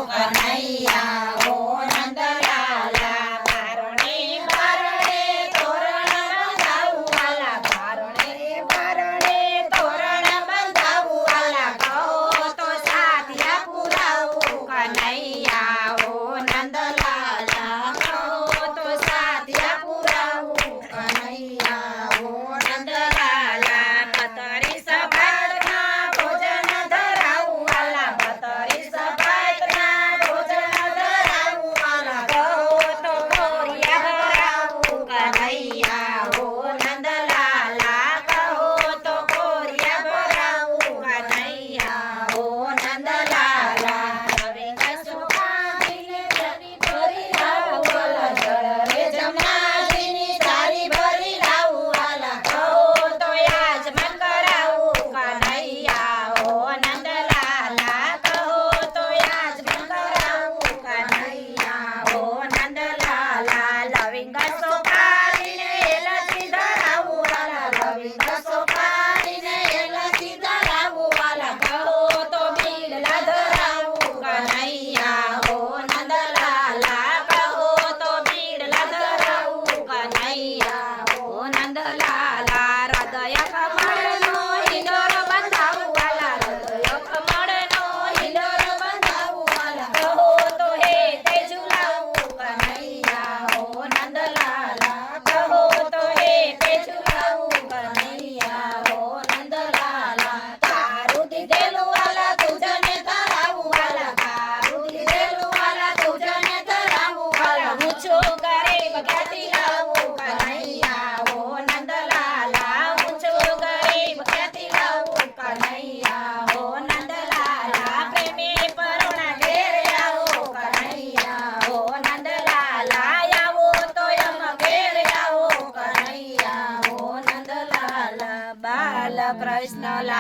કનૈયા ઓ નંદલાલા બારણે બારણે તોરણ બંધાવું વાલા બારણે બારણે તોરણ બંધાવું વાલા કહો તો સાથિયા પુરાવું કનૈયા ઓ નંદલાલા કહો તો સાથિયા પુરાવું કનૈયા ઓ નંદલાલા પતરી સભાતના ભોજન ધરાવું વાલા પતરી સભાતના ભોજન ધરાવું વાલા કહો તો કોરિયા ભરાવું કનૈયા ઓ નંદલાલા કહો તો કોરિયા ભરાવું કનૈયા ઓ નંદલાલા હવે કસો કાઢીને જરી ભરી લાવું વાલા જળ રે જમનાજીની સારી ભરી લાવું વાલા કહો તો યાજમાન કરાવું કનૈયા ઓ નંદલાલા કહો તો યાજમાન કરાવું કનૈયા ઓ નંદલાલા લવિંગ સોપારીને એલચી ધરાવું વાલા લવિંગ સોપારીને એલચી ધરાવું વાલા કહો તો બીડલા ધરાવું કનૈયા ઓ નંદલાલા કહો તો બીડલા ધરાવું કનૈયા ઓ નંદલાલા હૃદય કમળનો હિંડોરો બંધાવું વાલા હૃદય કમળનો હિંડોરો બંધાવું વાલા કહો તો હે તે ઝુલાવું કનૈયા ઓ નંદલાલા કહો તો હે તે ઝુલાવું કનૈયા ઓ નંદલાલા તારું દીધેલું વાલા તુજને ધરાવું વાલા તારું દીધેલું વાલા તુજને ધરાવું વાલા ઊંચું ગરીબ ખ્યાતિ લાવું કનૈયા ઓ નંદલાલા ઊંચું ગરીબ ખ્યાતિ લાવું કનૈયા ઓ નંદલાલા પ્રેમી પરોણા ઘેરે આવો કનૈયા ઓ નંદલાલા આવો તો એમ ઘેરે આવો કનૈયા ઓ નંદલાલા બાલકૃષ્ણ